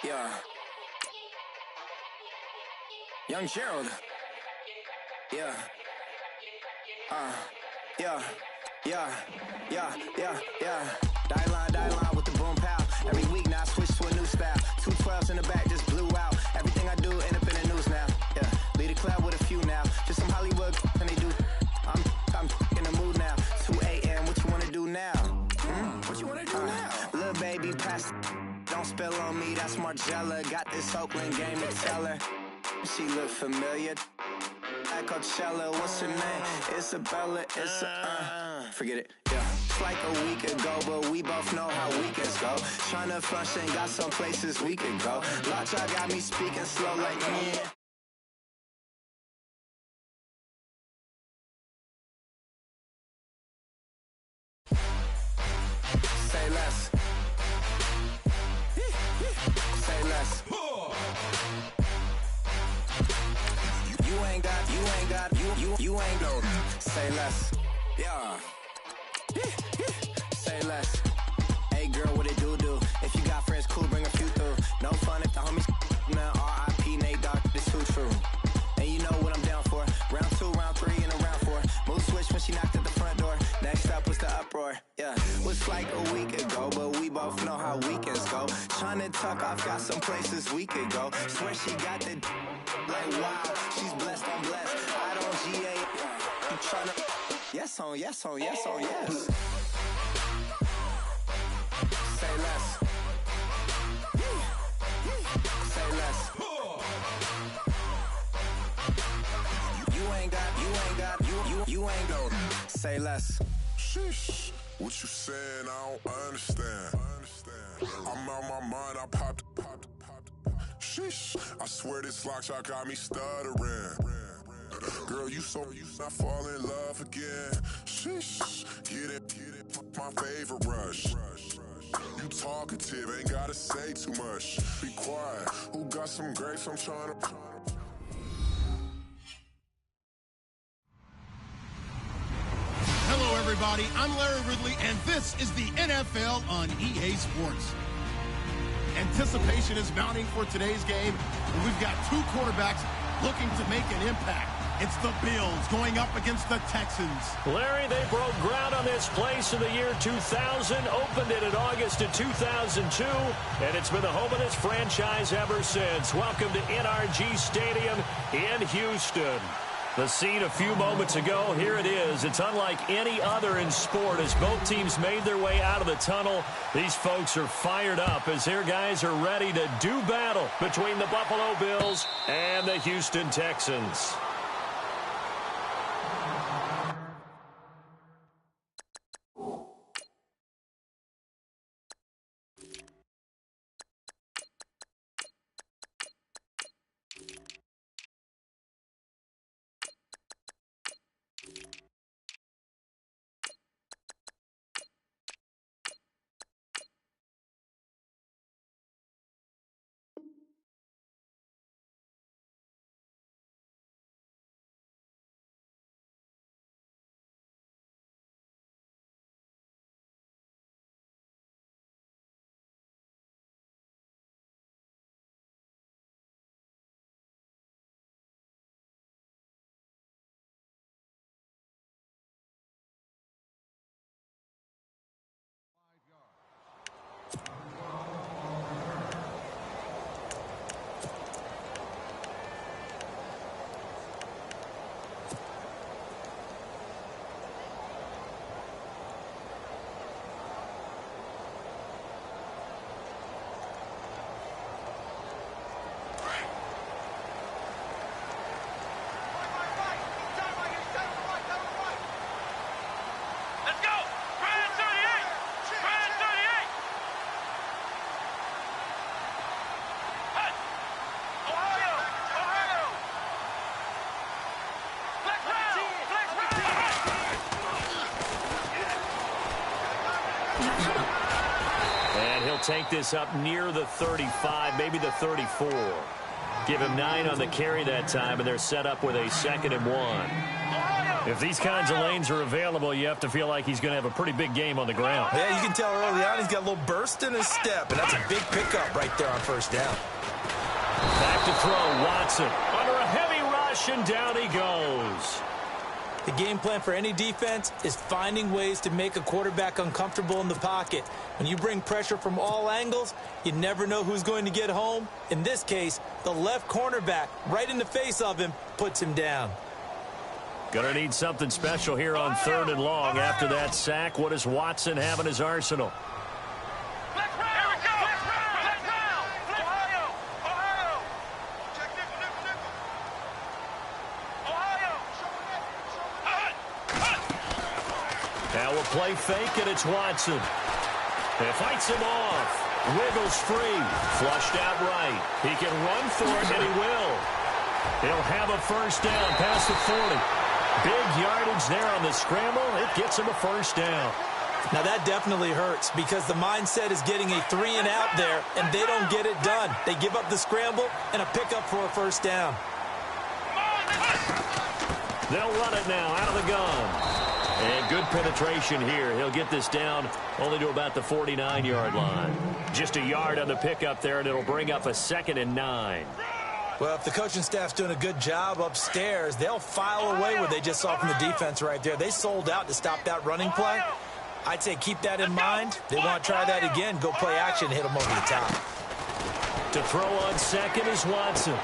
Yeah. Young Gerald. Yeah. Yeah. Die line with the boom pow. Every week now I switch to a new style. 212s in the back just blew out. Everything I do end up in the news now. Yeah. Lead a club with a few now. Just some Hollywood and they do. I'm in the mood now. 2 a.m. What you wanna do now? What you wanna do now? Little baby, pass. Don't spill on me. That's Margella. Got this Oakland game to tell her. She look familiar. At Coachella, what's her name? Isabella, forget it, yeah. It's like a week ago, but we both know how weekends go. Tryna function, got some places we could go. Lockjaw got me speaking slow like, yeah. Say less. Say less. You ain't got, say less. Yeah. Say less. Hey girl, what it do? If you got friends, cool, bring a few through. No fun if the homies, man, R.I.P. Nate Dogg, this too true. And you know what I'm down for. Round 2, round 3, and a round 4. Mood switch when she knocked at the front door. Next up was the uproar. Yeah, was like a week ago, but we both know how weekends go. Tryna tuck off, got some places we could go. Swear she got the like wow, she's blessed, I'm blessed. I don't GA. You tryna yes on yes. Say less. Say less. You ain't got, say less. Sheesh, what you saying, I don't understand. I'm out my mind, I popped. Sheesh, I swear this lockjaw got me stuttering. Girl, you not fall in love again. Sheesh, get it, my favorite rush. You talkative, ain't gotta say too much. Be quiet, who got some grapes, I'm trying to... Hello, everybody. I'm Larry Ridley, and this is the NFL on EA Sports. Anticipation is mounting for today's game, and we've got two quarterbacks looking to make an impact. It's the Bills going up against the Texans. Larry, they broke ground on this place in the year 2000, opened it in August of 2002, and it's been the home of this franchise ever since. Welcome to NRG Stadium in Houston. The scene a few moments ago, here it is. It's unlike any other in sport as both teams made their way out of the tunnel. These folks are fired up as their guys are ready to do battle between the Buffalo Bills and the Houston Texans. And he'll take this up near the 35, maybe the 34. Give him 9 on the carry that time, and they're set up with a 2nd and 1. If these kinds of lanes are available, you have to feel like he's going to have a pretty big game on the ground. Yeah, you can tell early on he's got a little burst in his step, and that's a big pickup right there on first down. Back to throw, Watson. Under a heavy rush, and down he goes. The game plan for any defense is finding ways to make a quarterback uncomfortable in the pocket. When you bring pressure from all angles, you never know who's going to get home. In this case, the left cornerback, right in the face of him, puts him down. Gonna need something special here on 3rd and long. After that sack, what does Watson have in his arsenal? Now a play fake, and it's Watson. He fights him off. Wiggles free. Flushed out right. He can run for it, and he will. He'll have a first down past the 40. Big yardage there on the scramble. It gets him a first down. Now that definitely hurts because the mindset is getting a 3-and-out there, and they don't get it done. They give up the scramble and a pickup for a first down. They'll run it now out of the gun. And good penetration here. He'll get this down only to about the 49-yard line. Just a yard on the pickup there, and it'll bring up a 2nd and 9. Well, if the coaching staff's doing a good job upstairs, they'll file away what they just saw from the defense right there. They sold out to stop that running play. I'd say keep that in mind. They want to try that again. Go play action, hit them over the top. To throw on second is Watson.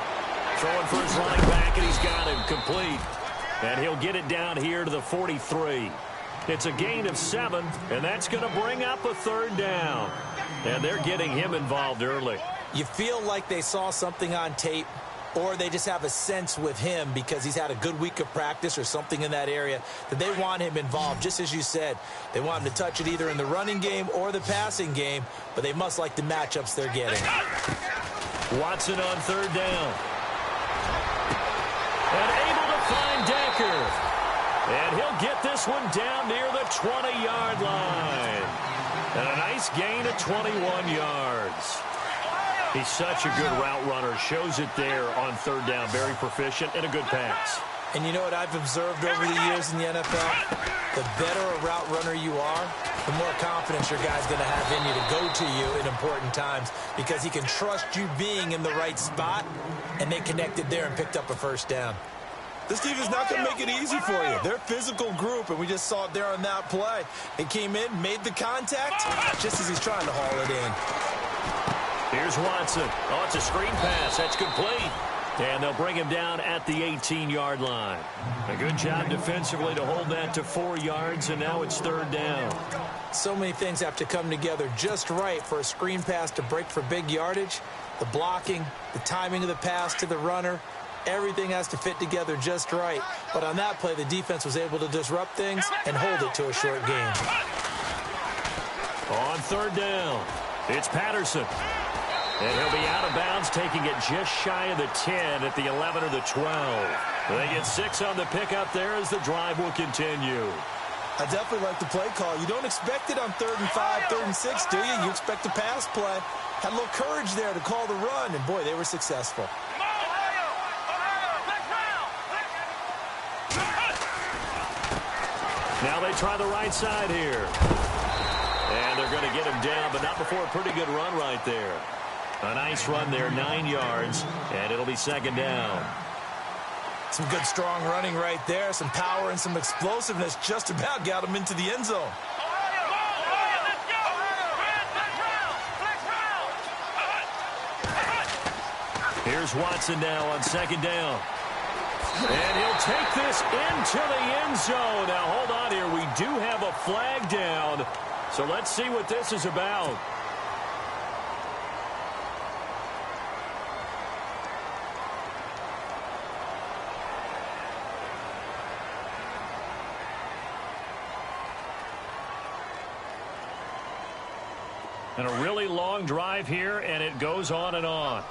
Throwing for his running back, and he's got him complete. And he'll get it down here to the 43. It's a gain of 7, and that's going to bring up a 3rd down. And they're getting him involved early. You feel like they saw something on tape, or they just have a sense with him because he's had a good week of practice or something in that area that they want him involved. Just as you said, they want him to touch it either in the running game or the passing game, but they must like the matchups they're getting. Watson on 3rd down. And able to find Decker. And he'll get this one down near the 20-yard line. And a nice gain of 21 yards. He's such a good route runner. Shows it there on 3rd down. Very proficient and a good pass. And you know what I've observed over the years in the NFL? The better a route runner you are, the more confidence your guy's going to have in you to go to you in important times because he can trust you being in the right spot, and they connected there and picked up a first down. This team is not going to make it easy for you. They're a physical group, and we just saw it there on that play. They came in, made the contact, just as he's trying to haul it in. Here's Watson. Oh, it's a screen pass. That's complete. And they'll bring him down at the 18-yard line. A good job defensively to hold that to 4 yards, and now it's 3rd down. So many things have to come together just right for a screen pass to break for big yardage. The blocking, the timing of the pass to the runner, everything has to fit together just right. But on that play, the defense was able to disrupt things and hold it to a short game. On 3rd down, it's Patterson. And he'll be out of bounds, taking it just shy of the 10 at the 11 or the 12. They get 6 on the pickup there as the drive will continue. I definitely like the play call. You don't expect it on 3rd and 5, 3rd and 6, do you? You expect a pass play. Had a little courage there to call the run, and boy, they were successful. Now they try the right side here. And they're going to get him down, but not before a pretty good run right there. A nice run there, 9 yards, and it'll be 2nd down. Some good, strong running right there. Some power and some explosiveness just about got him into the end zone. Here's Watson now on 2nd down. And he'll take this into the end zone. Now, hold on here. We do have a flag down. So let's see what this is about. And a really long drive here, and it goes on and on.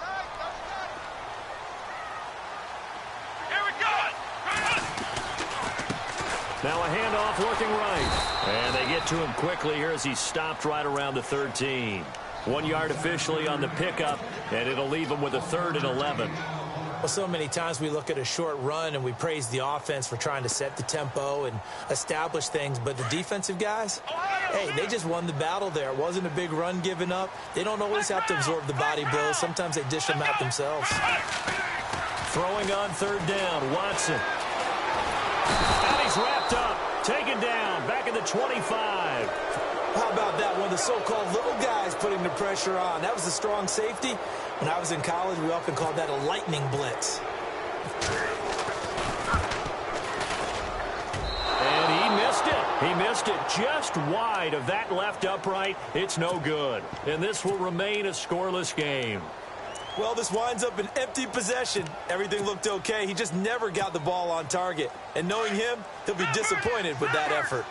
Now a handoff looking right. And they get to him quickly here as he stopped right around the 13. 1 yard officially on the pickup, and it'll leave him with a 3rd and 11. Well, so many times we look at a short run and we praise the offense for trying to set the tempo and establish things, but the defensive guys, hey, they just won the battle there. It wasn't a big run given up. They don't always have to absorb the body blows. Sometimes they dish them out themselves. Throwing on third down, Watson. And he's wrapped up, taken down, back at the 25. How about that? One of the so-called little guys putting the pressure on. That was a strong safety. When I was in college, we often called that a lightning blitz. And he missed it. He missed it just wide of that left upright. It's no good. And this will remain a scoreless game. Well, this winds up an empty possession. Everything looked okay. He just never got the ball on target. And knowing him, he'll be disappointed with that effort.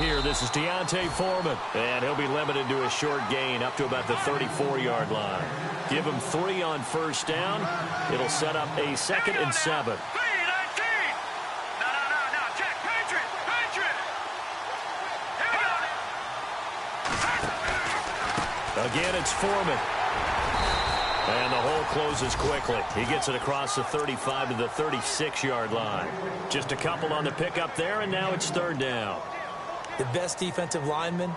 Here, this is Deontay Foreman, and he'll be limited to a short gain up to about the 34-yard line. Give him 3 on first down. It'll set up a 2nd and 7. Again, it's Foreman. And the hole closes quickly. He gets it across the 35 to the 36-yard line. Just a couple on the pickup there, and now it's 3rd down. The best defensive linemen,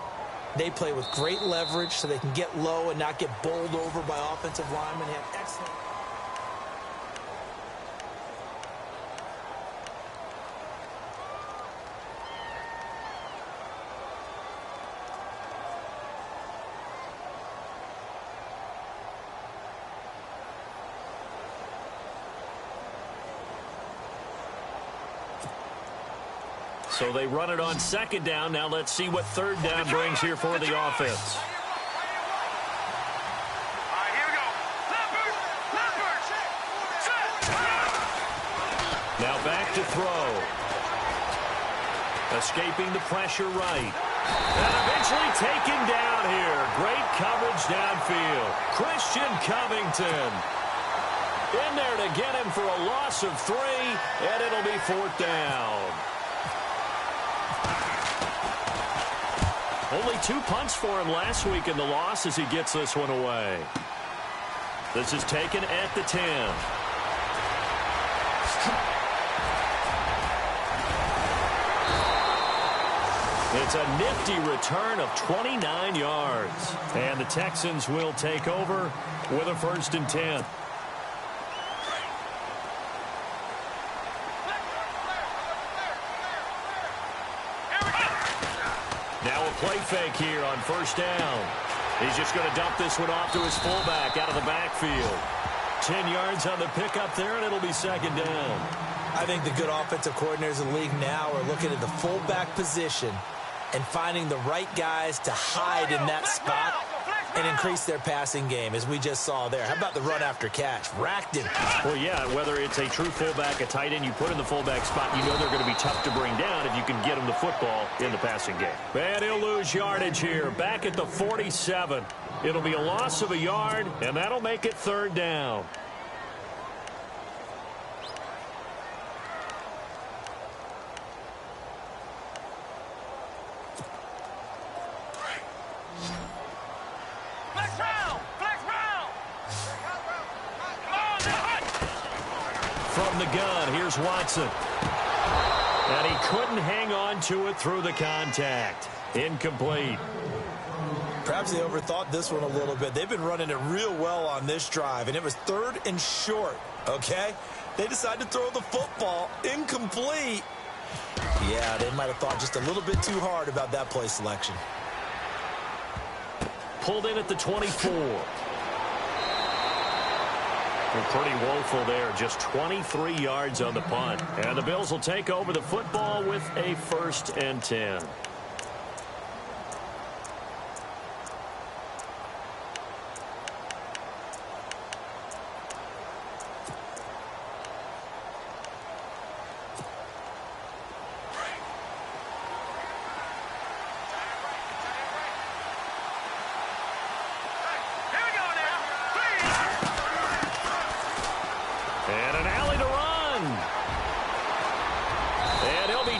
they play with great leverage so they can get low and not get bowled over by offensive linemen. They have excellent... So they run it on 2nd down. Now let's see what 3rd down brings here for the offense. Now back to throw. Escaping the pressure right. And eventually taken down here. Great coverage downfield. Christian Covington in there to get him for a loss of 3, and it'll be 4th down. Only 2 punts for him last week in the loss as he gets this one away. This is taken at the 10. It's a nifty return of 29 yards. And the Texans will take over with a 1st and 10. Now a play fake here on 1st down. He's just going to dump this one off to his fullback out of the backfield. 10 yards on the pickup there, and it'll be 2nd down. I think the good offensive coordinators in the league now are looking at the fullback position and finding the right guys to hide in that spot and increase their passing game, as we just saw there. How about the run after catch? Racked him. Well, yeah, whether it's a true fullback, a tight end, you put in the fullback spot, you know they're going to be tough to bring down if you can get them the football in the passing game. And he'll lose yardage here, back at the 47. It'll be a loss of a yard, and that'll make it 3rd down. From the gun, here's Watson. And he couldn't hang on to it through the contact. Incomplete. Perhaps they overthought this one a little bit. They've been running it real well on this drive, and it was 3rd and short, okay? They decided to throw the football. Incomplete. Yeah, they might have thought just a little bit too hard about that play selection. Pulled in at the 24. They're pretty woeful there. Just 23 yards on the punt. And the Bills will take over the football with a 1st and 10.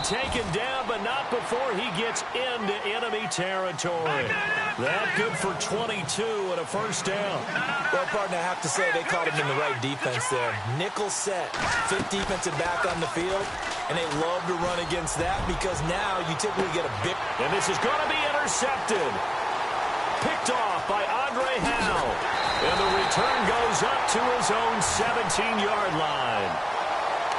taken down, but not before he gets into enemy territory. That good for 22 and a first down. Well, partner, I have to say they caught him in the right defense there. Nickel set, fifth defensive back on the field, and they love to run against that because now you typically get a big... And this is going to be intercepted. Picked off by Andre Howe. And the return goes up to his own 17-yard line.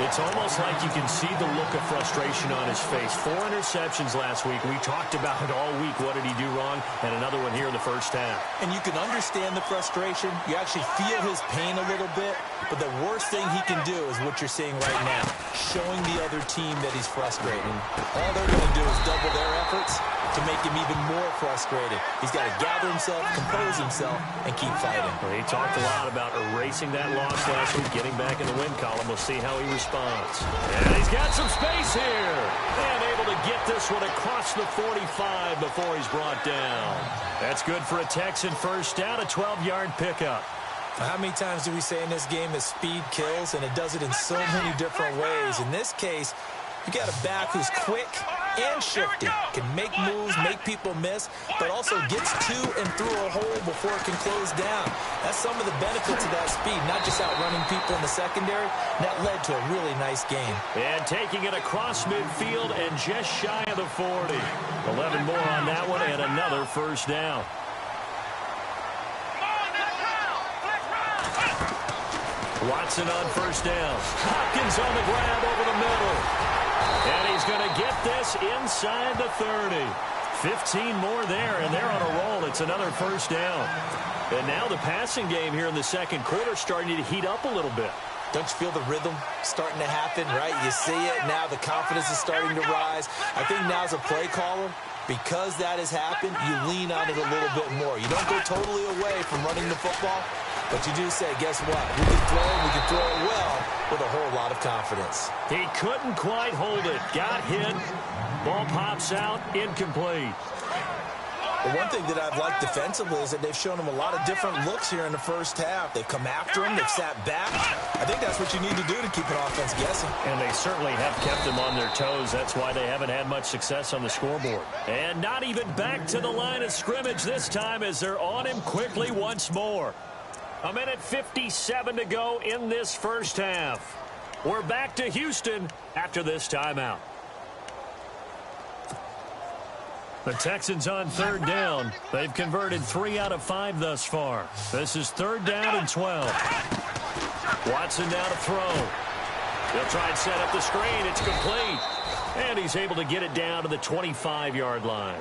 It's almost like you can see the look of frustration on his face. 4 interceptions last week. We talked about it all week. What did he do wrong? And another one here in the first half. And you can understand the frustration. You actually feel his pain a little bit. But the worst thing he can do is what you're seeing right now, showing the other team that he's frustrated. All they're going to do is double their efforts to make him even more frustrated. He's got to gather himself, compose himself, and keep fighting. Well, he talked a lot about erasing that loss last week, getting back in the win column. We'll see how he responds. And he's got some space here. And able to get this one across the 45 before he's brought down. That's good for a Texan first down, a 12-yard pickup. How many times do we say in this game that speed kills, and it does it in so many different ways? In this case, you got a back who's quick and shifty, can make moves, make people miss, but also gets to and through a hole before it can close down. That's some of the benefits of that speed, not just outrunning people in the secondary. That led to a really nice game. And taking it across midfield and just shy of the 40. 11 more on that one and another first down. Watson on first down. Hopkins on the grab over the middle. And he's going to get this inside the 30. 15 more there, and they're on a roll. It's another first down. And now the passing game here in the second quarter starting to heat up a little bit. Don't you feel the rhythm starting to happen, right? You see it now. The confidence is starting to rise. I think now as a play caller, because that has happened, you lean on it a little bit more. You don't go totally away from running the football, but you do say, guess what? We can throw it well with a whole lot of confidence. He couldn't quite hold it. Got hit. Ball pops out. Incomplete. Well, one thing that I've liked defensively is that they've shown him a lot of different looks here in the first half. They've come after him. They've sat back. I think that's what you need to do to keep an offense guessing. And they certainly have kept them on their toes. That's why they haven't had much success on the scoreboard. And not even back to the line of scrimmage this time as they're on him quickly once more. A minute 57 to go in this first half. We're back to Houston after this timeout. The Texans on third down. They've converted 3 out of 5 thus far. This is third down and 12. Watson now to throw. They'll try and set up the screen. It's complete. And he's able to get it down to the 25-yard line.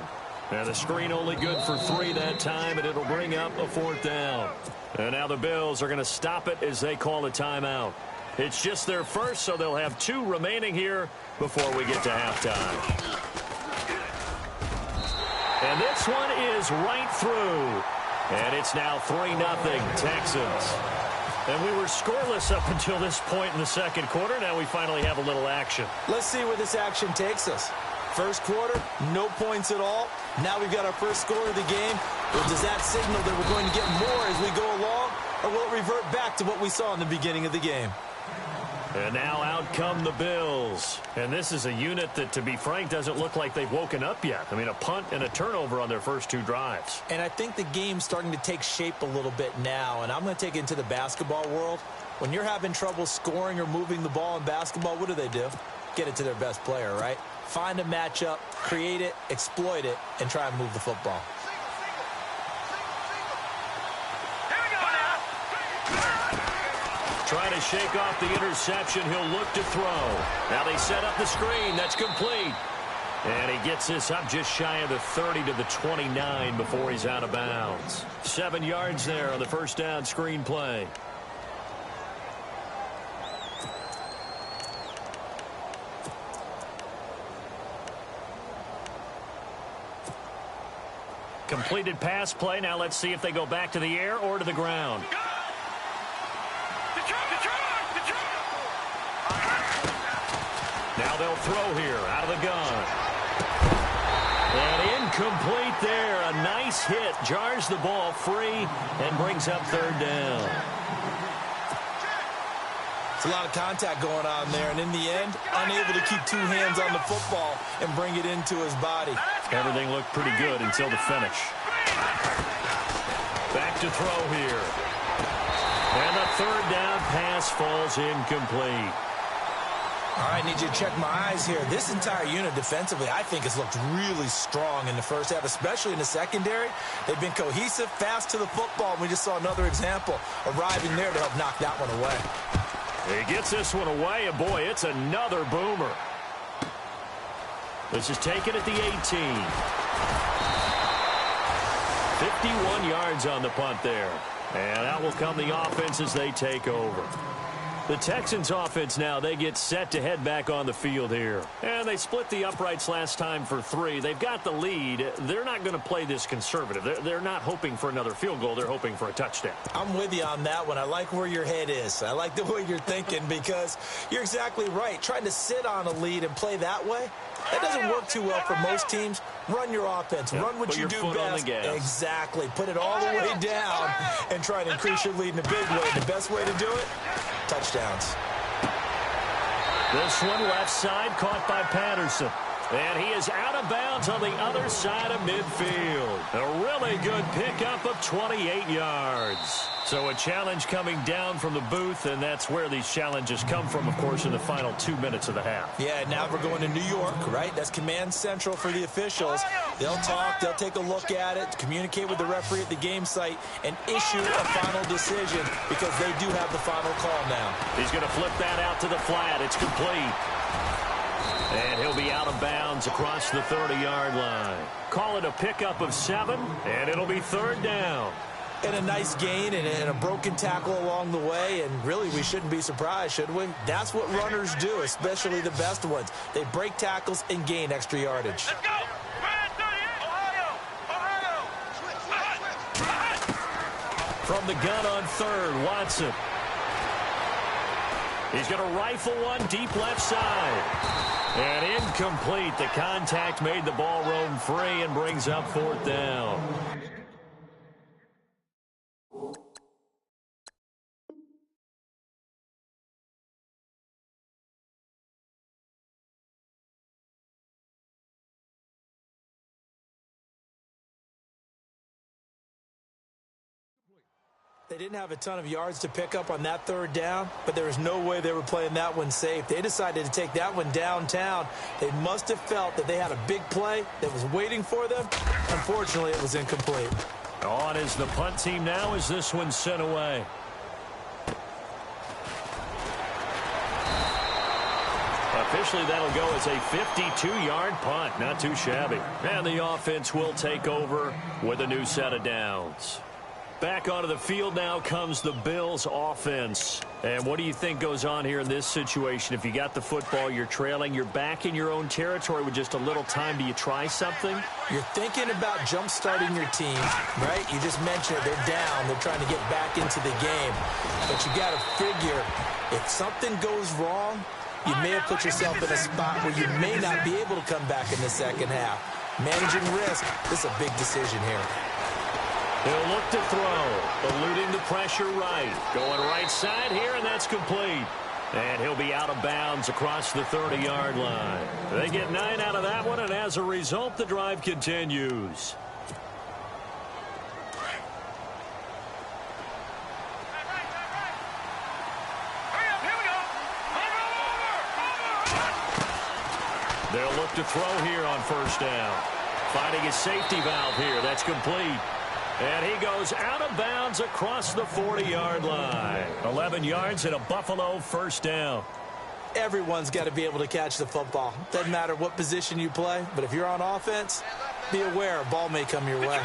And the screen only good for 3 that time, and it'll bring up a fourth down. And now the Bills are going to stop it as they call a timeout. It's just their first, so they'll have 2 remaining here before we get to halftime. And this one is right through. And it's now 3-0 Texans. And we were scoreless up until this point in the second quarter. Now we finally have a little action. Let's see where this action takes us. First quarter, no points at all. Now we've got our first score of the game. Well, does that signal that we're going to get more as we go along? Or will it revert back to what we saw in the beginning of the game? And now out come the Bills. And this is a unit that, to be frank, doesn't look like they've woken up yet. I mean, a punt and a turnover on their first 2 drives. And I think the game's starting to take shape a little bit now. And I'm going to take it into the basketball world. When you're having trouble scoring or moving the ball in basketball, what do? Get it to their best player, right? Find a matchup, create it, exploit it, and try and move the football. Trying to shake off the interception. He'll look to throw. Now they set up the screen. That's complete. And he gets this up just shy of the 30 to the 29 before he's out of bounds. 7 yards there on the first down screen play. Completed pass play. Now let's see if they go back to the air or to the ground. Now they'll throw here out of the gun. And incomplete there. A nice hit. Jars the ball free and brings up third down. It's a lot of contact going on there, and in the end, unable to keep two hands on the football and bring it into his body. Everything looked pretty good until the finish. Back to throw here. And the third down pass falls incomplete. All right, I need you to check my eyes here. This entire unit defensively, I think, has looked really strong in the first half, especially in the secondary. They've been cohesive, fast to the football, and we just saw another example arriving there to help knock that one away. He gets this one away, and boy, it's another boomer. This is taken at the 18. 51 yards on the punt there. And out will come the offense as they take over. The Texans offense now, they get set to head back on the field here. And they split the uprights last time for 3. They've got the lead. They're not going to play this conservative. They're not hoping for another field goal. They're hoping for a touchdown. I'm with you on that one. I like where your head is. I like the way you're thinking because you're exactly right. Trying to sit on a lead and play that way, that doesn't work too well for most teams. Run your offense. Run what you do best. Exactly. Put it all the way down and try to increase your lead in a big way. The best way to do it, touchdowns. This one left side caught by Patterson. And he is out of bounds on the other side of midfield. A really good pickup of 28 yards. So a challenge coming down from the booth, and that's where these challenges come from, of course, in the final 2 minutes of the half. Yeah, now we're going to New York, right? That's command central for the officials. They'll talk, they'll take a look at it, communicate with the referee at the game site, and issue a final decision because they do have the final call now. He's going to flip that out to the flat. It's complete. And he'll be out of bounds across the 30-yard line. Call it a pickup of 7, and it'll be third down. And a nice gain and a broken tackle along the way, and really we shouldn't be surprised, should we? That's what runners do, especially the best ones. They break tackles and gain extra yardage. Let's go! From the gun on third, Watson. He's going to rifle one deep left side. And incomplete. The contact made the ball roam free and brings up fourth down. They didn't have a ton of yards to pick up on that third down, but there was no way they were playing that one safe. They decided to take that one downtown. They must have felt that they had a big play that was waiting for them. Unfortunately, it was incomplete. On is the punt team now as this one's sent away. Officially, that'll go as a 52-yard punt. Not too shabby. And the offense will take over with a new set of downs. Back onto the field now comes the Bills offense. And what do you think goes on here in this situation? If you got the football, you're trailing, you're back in your own territory with just a little time. Do you try something? You're thinking about jump-starting your team, right? You just mentioned it. They're down. They're trying to get back into the game. But you got to figure, if something goes wrong, you may have put yourself in a spot where you may not be able to come back in the second half. Managing risk, this is a big decision here. He'll look to throw, eluding the pressure right. Going right side here, and that's complete. And he'll be out of bounds across the 30-yard line. They get 9 out of that one, and as a result, the drive continues. They'll look to throw here on first down. Finding his safety valve here. That's complete. And he goes out of bounds across the 40-yard line. 11 yards and a Buffalo first down. Everyone's got to be able to catch the football. Doesn't matter what position you play, but if you're on offense, be aware a ball may come your way.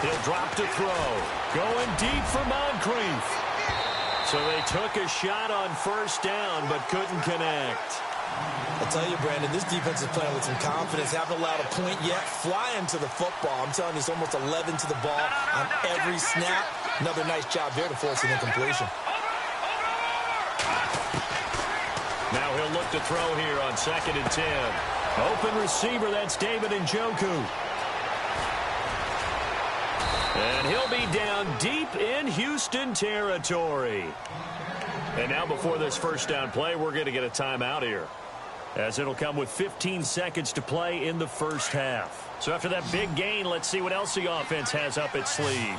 He'll drop to throw. Going deep for Moncrief. So they took a shot on first down, but couldn't connect. I'll tell you, Brandon, this defense is playing with some confidence. Haven't allowed a point yet. Flying to the football. I'm telling you, it's almost 11 to the ball on every snap. Another nice job there to force an incompletion. Now he'll look to throw here on 2nd and 10. Open receiver, that's David Njoku. And he'll be down deep in Houston territory. And now before this first down play, we're going to get a timeout here, as it'll come with 15 seconds to play in the first half. So after that big gain, let's see what else the offense has up its sleeve.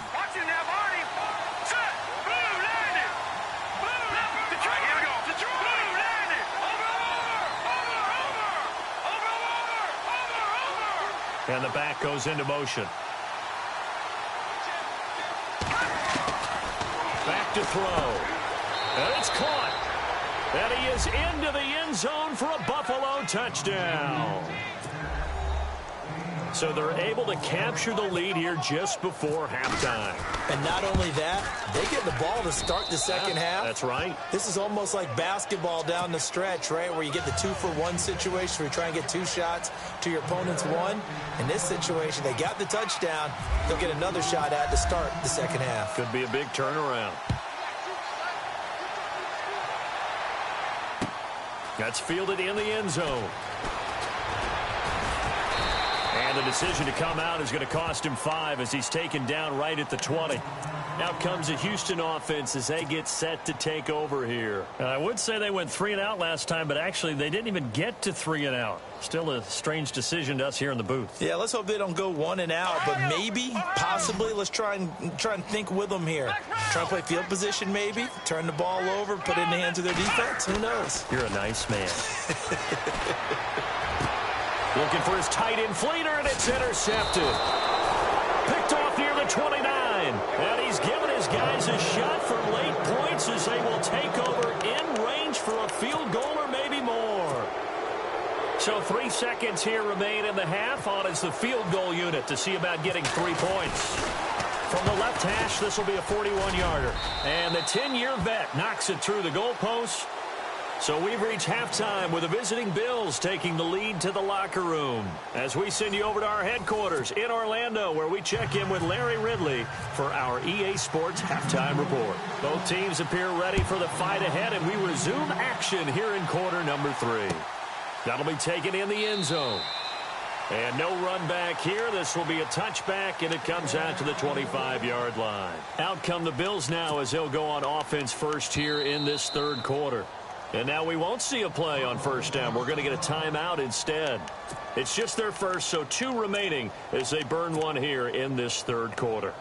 And the back goes into motion. Back to throw. And it's caught. And he is into the end zone for a Buffalo touchdown. So they're able to capture the lead here just before halftime. And not only that, they get the ball to start the second half. That's right. This is almost like basketball down the stretch, right, where you get the 2-for-1 situation where you try and get 2 shots to your opponent's 1. In this situation, they got the touchdown. They'll get another shot at to start the second half. Could be a big turnaround. That's fielded in the end zone. And the decision to come out is going to cost him 5 as he's taken down right at the 20. Out comes the Houston offense as they get set to take over here. And I would say they went 3 and out last time, but actually they didn't even get to 3 and out. Still a strange decision to us here in the booth. Yeah, let's hope they don't go 1 and out, but maybe, possibly, let's try and think with them here. Try and play field position maybe, turn the ball over, put it in the hands of their defense. Who knows? You're a nice man. Looking for his tight end fleeter, and it's intercepted. Picked off near the 29. And he's given his guys a shot for late points as they will take over in range for a field goal or maybe more. So 3 seconds here remain in the half. On is the field goal unit to see about getting 3 points. From the left hash, this will be a 41-yarder. And the 10-year vet knocks it through the goalpost. So we've reached halftime with the visiting Bills taking the lead to the locker room as we send you over to our headquarters in Orlando, where we check in with Larry Ridley for our EA Sports Halftime Report. Both teams appear ready for the fight ahead, and we resume action here in quarter number 3. That'll be taken in the end zone. And no run back here. This will be a touchback, and it comes out to the 25-yard line. Out come the Bills now as they'll go on offense first here in this third quarter. And now we won't see a play on first down. We're going to get a timeout instead. It's just their first, so 2 remaining as they burn 1 here in this third quarter.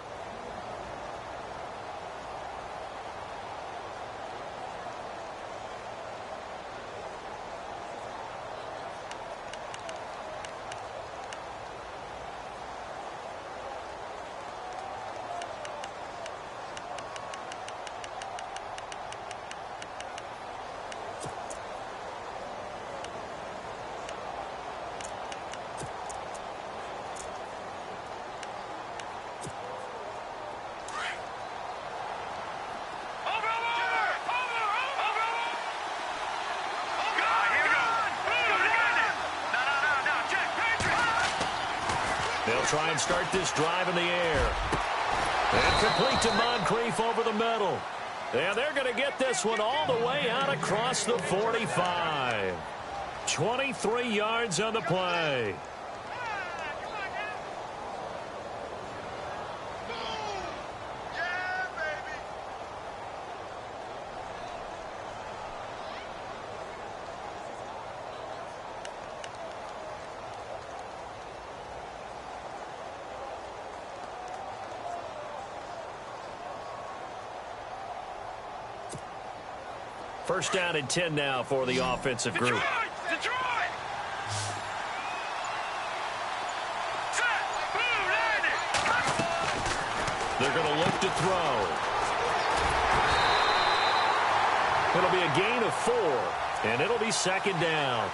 They'll try and start this drive in the air. And complete to Moncrief over the middle. And they're going to get this one all the way out across the 45. 23 yards on the play. First down and 10 now for the offensive group. Detroit! They're going to look to throw. It'll be a gain of 4, and it'll be second down.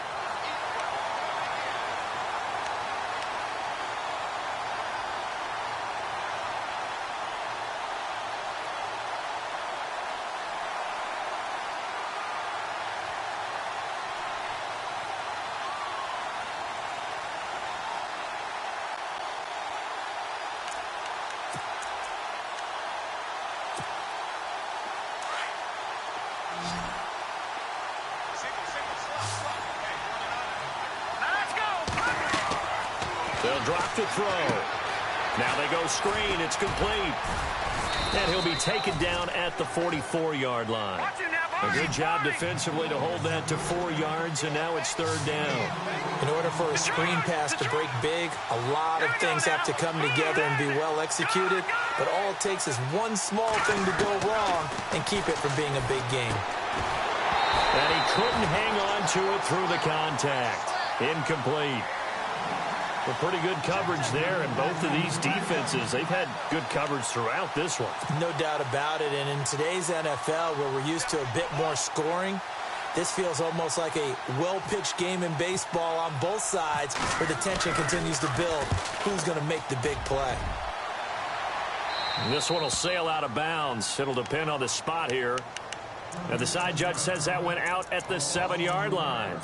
They'll drop to throw. Now they go screen. It's complete. And he'll be taken down at the 44-yard line. A good job defensively to hold that to 4 yards, and now it's third down. In order for a screen pass to break big, a lot of things have to come together and be well executed, but all it takes is one small thing to go wrong and keep it from being a big game. And he couldn't hang on to it through the contact. Incomplete. Well, pretty good coverage there, and both of these defenses, they've had good coverage throughout this one. No doubt about it, and in today's NFL, where we're used to a bit more scoring, this feels almost like a well-pitched game in baseball on both sides, where the tension continues to build. Who's going to make the big play? This one will sail out of bounds. It'll depend on the spot here. And the side judge says that went out at the 7-yard line.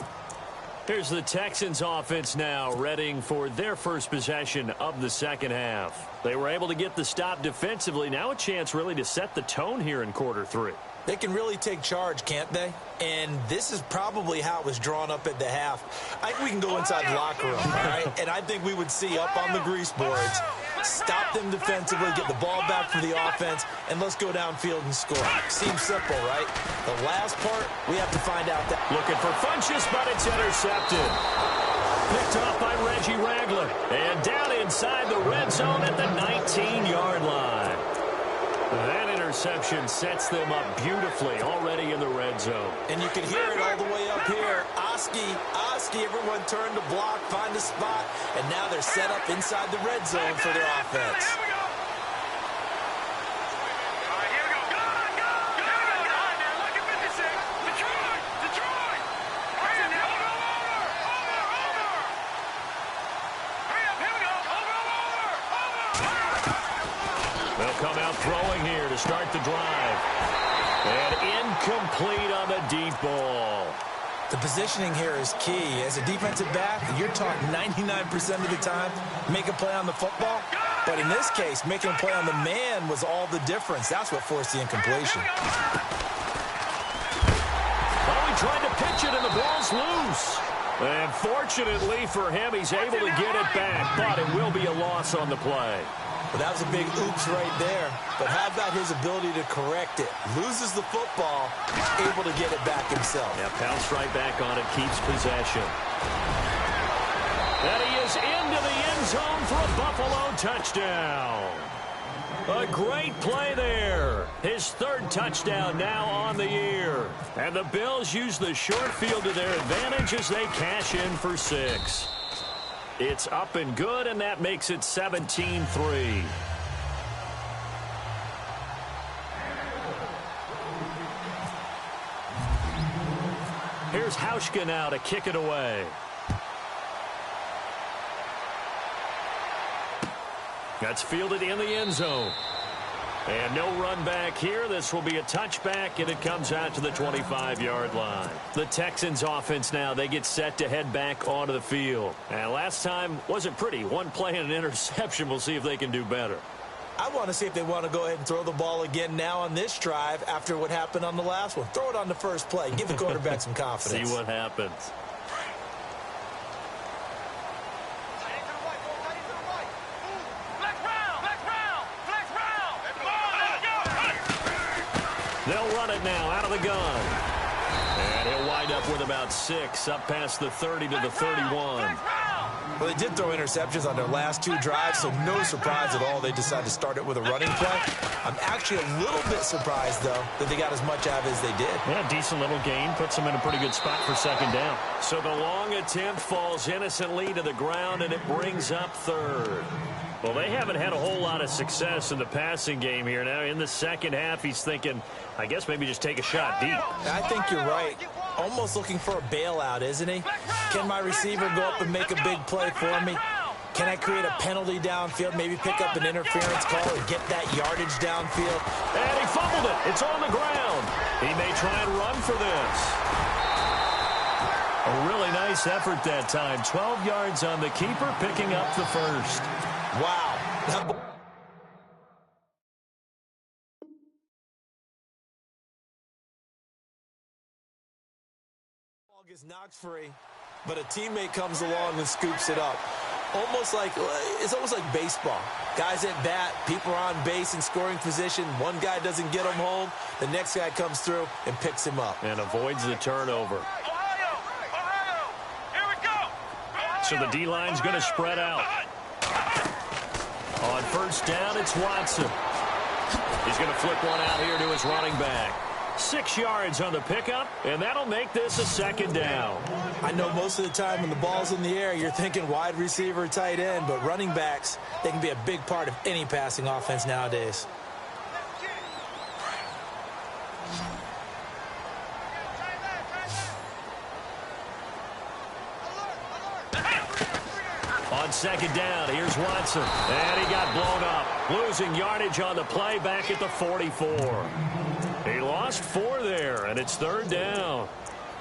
Here's the Texans offense now, readying for their first possession of the second half. They were able to get the stop defensively. Now a chance really to set the tone here in quarter 3. They can really take charge, can't they? And this is probably how it was drawn up at the half. I think we can go inside the locker room, all right? And I think we would see up on the grease boards, stop them defensively, get the ball back for the offense, and let's go downfield and score. Seems simple, right? The last part, we have to find out that. Looking for Funchess, but it's intercepted. Picked off by Reggie Ragland. And down inside the red zone at the 19-yard line. That interception sets them up beautifully already in the red zone. And you can hear it all the way up here. Oski, everyone turned to block, find a spot, and now they're set up inside the red zone for their offense. They'll come out throwing here to start the drive. And incomplete on the deep ball. The positioning here is key. As a defensive back, you're taught 99% of the time, make a play on the football. But in this case, making a play on the man was all the difference. That's what forced the incompletion. Well, he tried to pitch it, and the ball's loose. And fortunately for him, he's able to get it back, but it will be a loss on the play. Well, that was a big oops right there. But how about his ability to correct it? Loses the football, able to get it back himself. Yeah, pounced right back on it, keeps possession. And he is into the end zone for a Buffalo touchdown. A great play there. His third touchdown now on the year. And the Bills use the short field to their advantage as they cash in for 6. It's up and good, and that makes it 17-3. Here's Hauschka now to kick it away. That's fielded in the end zone. And no run back here. This will be a touchback, and it comes out to the 25-yard line. The Texans offense now, they get set to head back onto the field. And last time wasn't pretty. One play and an interception. We'll see if they can do better. I want to see if they want to go ahead and throw the ball again now on this drive after what happened on the last one. Throw it on the first play. Give the quarterback some confidence. See what happens. They'll run it now out of the gun. And he'll wind up with about 6, up past the 30 to the 31. Well, they did throw interceptions on their last 2 drives, so no surprise at all they decided to start it with a running play. I'm actually a little bit surprised, though, that they got as much out of it as they did. Yeah, decent little gain. Puts them in a pretty good spot for second down. So the long attempt falls innocently to the ground, and it brings up third. Well, they haven't had a whole lot of success in the passing game here. Now, in the second half, he's thinking, I guess maybe just take a shot deep. I think you're right. Almost looking for a bailout, isn't he? Can my receiver go up and make a big play for me? Can I create a penalty downfield, maybe pick up an interference call and get that yardage downfield? And he fumbled it. It's on the ground. He may try and run for this. A really nice effort that time. 12 yards on the keeper, picking up the first. Wow. Ball gets knocked free, but a teammate comes along and scoops it up. Almost like it's almost like baseball. Guys at bat, people are on base in scoring position. One guy doesn't get him home. The next guy comes through and picks him up. And avoids the turnover. Ohio, here we go. So the D-line's going to spread out. On first down, it's Watson. He's going to flick one out here to his running back. 6 yards on the pickup, and that'll make this a second down. I know most of the time when the ball's in the air, you're thinking wide receiver, tight end, but running backs, they can be a big part of any passing offense nowadays. On second down, here's Watson. And he got blown up. Losing yardage on the play back at the 44. He lost 4 there, and it's third down.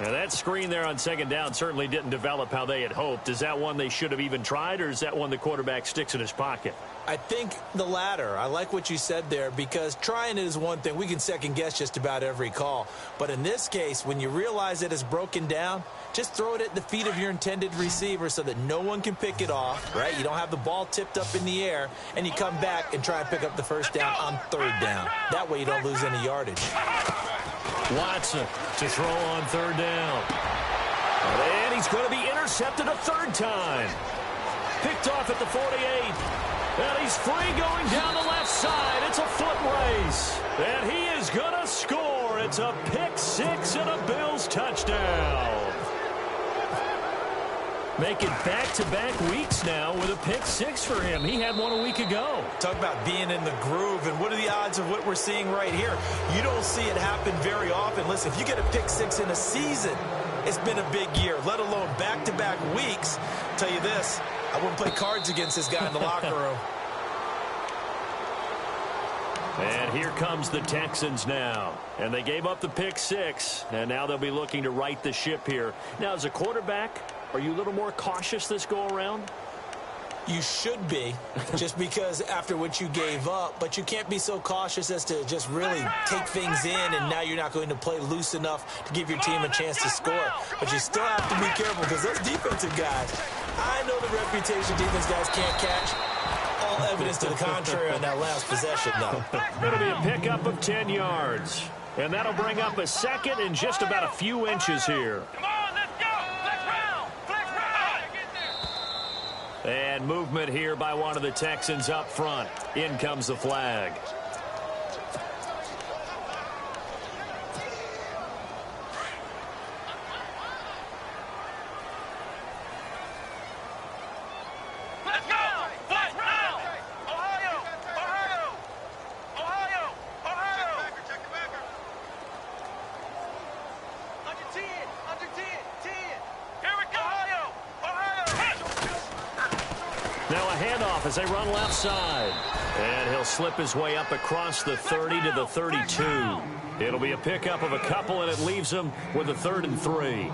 Now, that screen there on second down certainly didn't develop how they had hoped. Is that one they should have even tried, or is that one the quarterback sticks in his pocket? I think the latter. I like what you said there, because trying it is one thing. We can second-guess just about every call. But in this case, when you realize that it's broken down, just throw it at the feet of your intended receiver so that no one can pick it off, right? You don't have the ball tipped up in the air, and you come back and try and pick up the first down on third down. That way you don't lose any yardage. Watson to throw on third down. And he's going to be intercepted a third time. Picked off at the 48. And he's free going down the left side. It's a foot race. And he is going to score. It's a pick six and a Bills touchdown. Make it back-to-back weeks now with a pick six for him. He had one a week ago. Talk about being in the groove, and what are the odds of what we're seeing right here? You don't see it happen very often. Listen, if you get a pick six in a season, it's been a big year, let alone back-to-back weeks. I'll tell you this, I wouldn't play cards against this guy in the locker room. And here comes the Texans now. And they gave up the pick six, and now they'll be looking to right the ship here. Now, as a quarterback, are you a little more cautious this go-around? You should be, just because after what you gave up, but you can't be so cautious as to just really take things in, and now you're not going to play loose enough to give your team a chance to score. But you still have to be careful, because those defensive guys, I know the reputation defense guys can't catch. All evidence to the contrary on that last possession, though. It'll be a pickup of 10 yards. And that'll bring up a second and just about a few inches here. Come on, let's go. Flex round. Flex round. Get there. And movement here by one of the Texans up front. In comes the flag. Let's go. Flex round. Ohio. Ohio. Ohio. Ohio. Check the backer. Under 10. Under 10. 10. Here we go. Ohio. Ohio. Now a handoff as they run left side. And he'll slip his way up across the 30 to the 32. It'll be a pickup of a couple, and it leaves him with a 3rd and 3.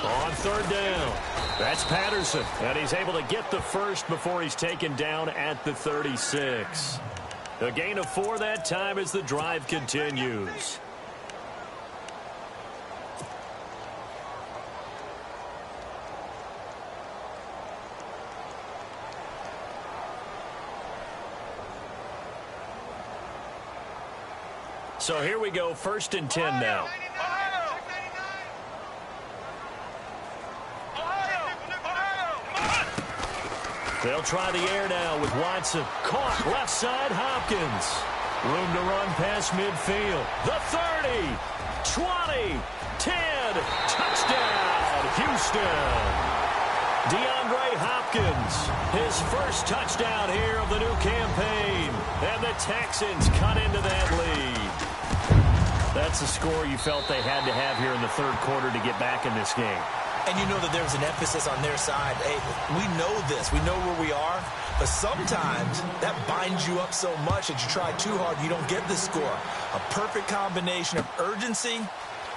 On third down, that's Patterson. And he's able to get the first before he's taken down at the 36. A gain of 4 that time as the drive continues. So here we go, 1st and 10 now. They'll try the air now with Watson. Caught left side, Hopkins. Room to run past midfield. The 30, 20, 10. Touchdown, Houston. DeAndre Hopkins, his first touchdown here of the new campaign. And the Texans cut into that lead. That's a score you felt they had to have here in the 3rd quarter to get back in this game. And you know that there was an emphasis on their side. Hey, we know this. We know where we are. But sometimes that binds you up so much that you try too hard, you don't get the score. A perfect combination of urgency,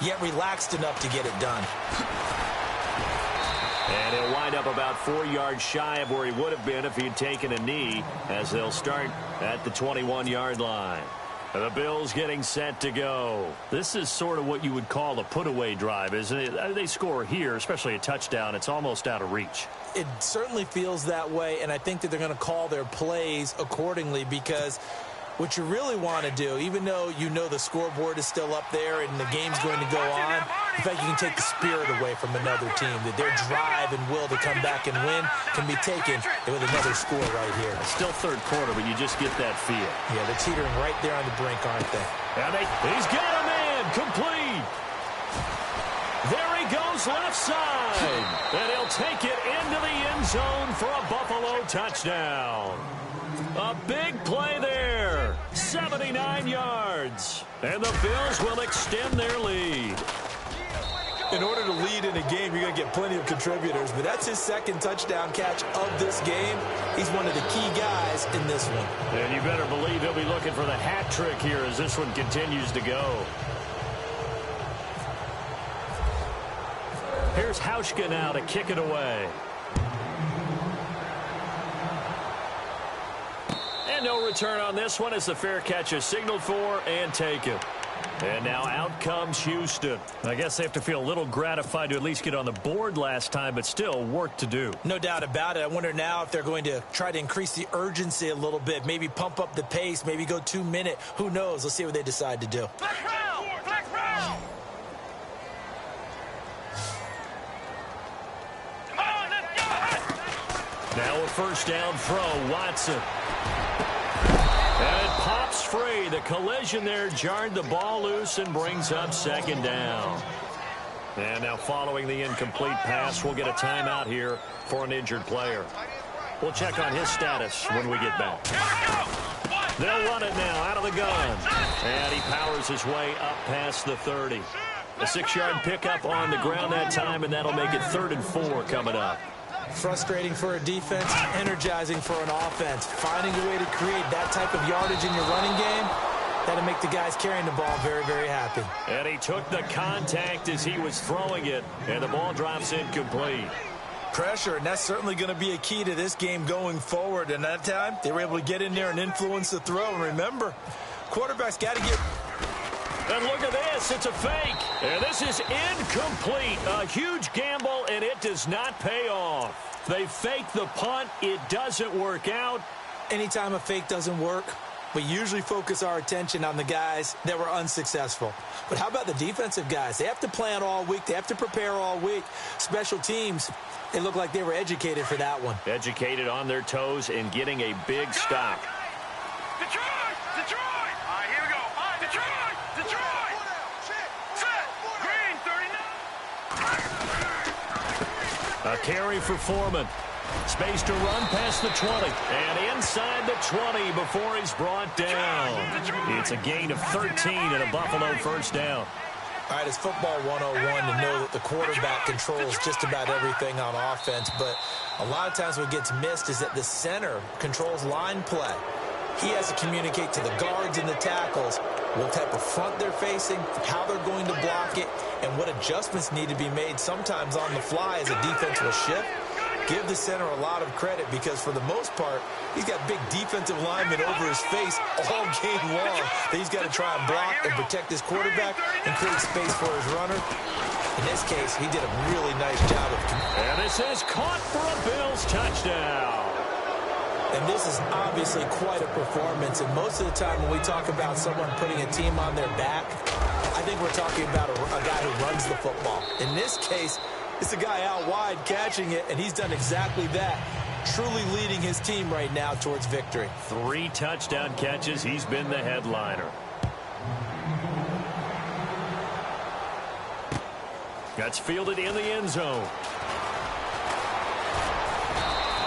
yet relaxed enough to get it done. And he'll wind up about 4 yards shy of where he would have been if he had taken a knee, as they'll start at the 21-yard line. The Bills getting set to go. This is sort of what you would call a put-away drive, isn't it? They score here, especially a touchdown. It's almost out of reach. It certainly feels that way, and I think that they're going to call their plays accordingly, because what you really want to do, even though you know the scoreboard is still up there and the game's going to go on, in fact, you can take the spirit away from another team, that their drive and will to come back and win can be taken with another score right here. It's still third quarter, but you just get that feel. Yeah, they're teetering right there on the brink, aren't they? And he's got a man, complete. There he goes left side. And he'll take it into the end zone for a Buffalo touchdown. A big play there. 79 yards. And the Bills will extend their lead. In order to lead in a game, you're going to get plenty of contributors, but that's his second touchdown catch of this game. He's one of the key guys in this one. And you better believe he'll be looking for the hat trick here as this one continues to go. Here's Hauschka now to kick it away. And no return on this one as the fair catch is signaled for and taken. And now out comes Houston. I guess they have to feel a little gratified to at least get on the board last time, but still work to do. No doubt about it. I wonder now if they're going to try to increase the urgency a little bit, maybe pump up the pace, maybe go 2 minute. Who knows? Let's see what they decide to do. Black round! Black round! Come on, let's go! Now a first down throw, Watson. And it pops free. The collision there jarred the ball loose and brings up second down. And now following the incomplete pass, we'll get a timeout here for an injured player. We'll check on his status when we get back. They'll run it now out of the gun. And he powers his way up past the 30. A 6-yard pickup on the ground that time, and that'll make it 3rd and 4 coming up. Frustrating for a defense, energizing for an offense. Finding a way to create that type of yardage in your running game, that'll make the guys carrying the ball very, very happy. And he took the contact as he was throwing it, and the ball drops incomplete. Pressure, and that's certainly going to be a key to this game going forward. And that time, they were able to get in there and influence the throw. And remember, quarterback's got to get... And look at this, it's a fake. And this is incomplete. A huge gamble, and it does not pay off. They fake the punt, it doesn't work out. Anytime a fake doesn't work, we usually focus our attention on the guys that were unsuccessful. But how about the defensive guys? They have to plan all week. They have to prepare all week. Special teams, they look like they were educated for that one. Educated on their toes and getting a big stop. Detroit! Detroit! All right, here we go. Detroit! Detroit! Set! Green, 39! A carry for Foreman. Space to run past the 20. And inside the 20 before he's brought down. It's a gain of 13 and a Buffalo first down. All right, it's football 101 to know that the quarterback controls just about everything on offense, but a lot of times what gets missed is that the center controls line play. He has to communicate to the guards and the tackles what type of front they're facing, how they're going to block it, and what adjustments need to be made sometimes on the fly as a defense will shift. Give the center a lot of credit because, for the most part, he's got big defensive linemen over his face all game long that he's got to try and block and protect his quarterback and create space for his runner. In this case, he did a really nice job of... And this is caught for a Bills touchdown. And this is obviously quite a performance. And most of the time when we talk about someone putting a team on their back, I think we're talking about a guy who runs the football. In this case, it's a guy out wide catching it, and he's done exactly that, truly leading his team right now towards victory. 3 touchdown catches. He's been the headliner. That's fielded in the end zone.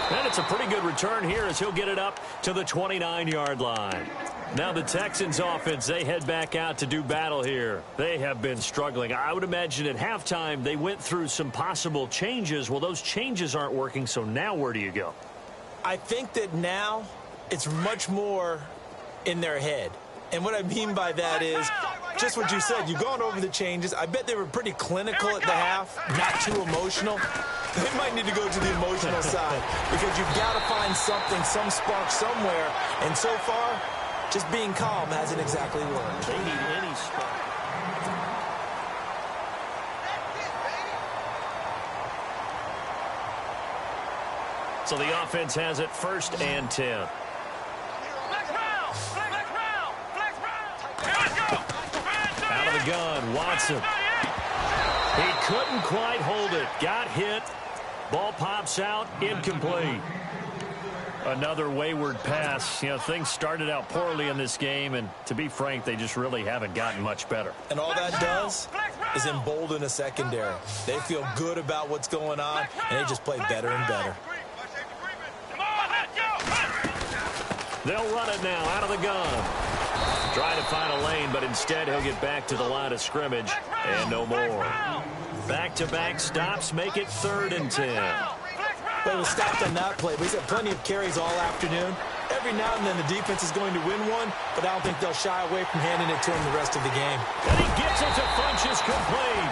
And it's a pretty good return here as he'll get it up to the 29-yard line. Now the Texans offense, they head back out to do battle here. They have been struggling. I would imagine at halftime they went through some possible changes. Well, those changes aren't working, so now where do you go? I think that now it's much more in their head. And what I mean by that is just what you said. You've gone over the changes. I bet they were pretty clinical at the half, not too emotional. They might need to go to the emotional side because you've got to find something, some spark somewhere. And so far, Just being calm hasn't exactly worked. They need any spark. So the offense has it 1st and 10. Out of the gun, Watson. He couldn't quite hold it. Got hit. Ball pops out, incomplete. Another wayward pass. You know, things started out poorly in this game, and to be frank, they just really haven't gotten much better. And all that does is embolden a secondary. They feel good about what's going on, and they just play better and better. They'll run it now out of the gun. Try to find a lane, but instead he'll get back to the line of scrimmage, and no more. Back-to-back stops make it 3rd and 10. Well, he was stopped on that play, but he's had plenty of carries all afternoon. Every now and then the defense is going to win one, but I don't think they'll shy away from handing it to him the rest of the game. And he gets it to Funchess complete.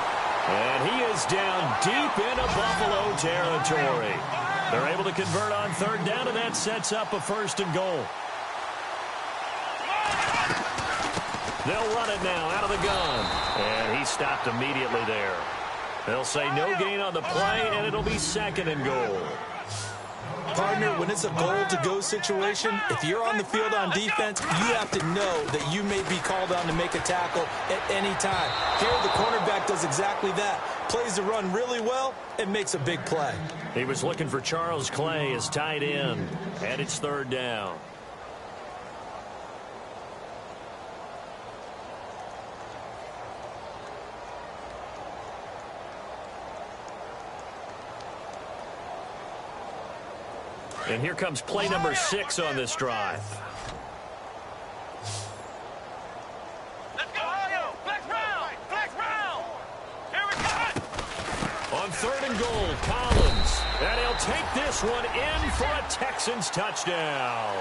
And he is down deep into Buffalo territory. They're able to convert on 3rd down, and that sets up a 1st and goal. They'll run it now out of the gun. And he stopped immediately there. They'll say no gain on the play, and it'll be 2nd and goal. Partner, when it's a goal-to-go situation, if you're on the field on defense, you have to know that you may be called on to make a tackle at any time. Here, the cornerback does exactly that. Plays the run really well and makes a big play. He was looking for Charles Clay as tight end, and it's 3rd down. And here comes play number 6 on this drive. Let's go. Flex round. Here we go. On 3rd and goal, Collins. And he'll take this one in for a Texans touchdown.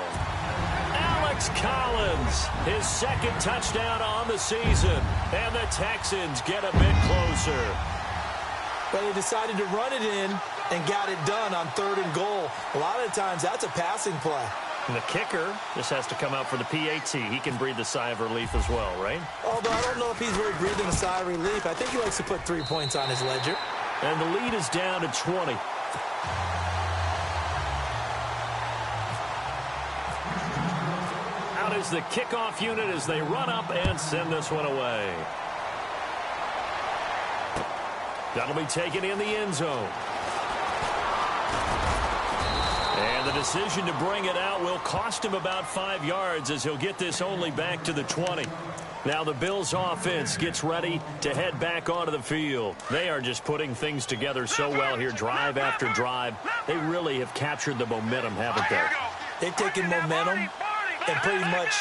Alex Collins, his 2nd touchdown on the season. And the Texans get a bit closer. But they decided to run it in and got it done on 3rd and goal. A lot of the times, that's a passing play. And the kicker just has to come out for the PAT. He can breathe a sigh of relief as well, right? Although I don't know if he's really breathing a sigh of relief. I think he likes to put 3 points on his ledger. And the lead is down to 20. Out is the kickoff unit as they run up and send this one away. That'll be taken in the end zone. And the decision to bring it out will cost him about 5 yards as he'll get this only back to the 20. Now the Bills offense gets ready to head back onto the field. They are just putting things together so well here, drive after drive. They really have captured the momentum, haven't they? They've taken momentum and pretty much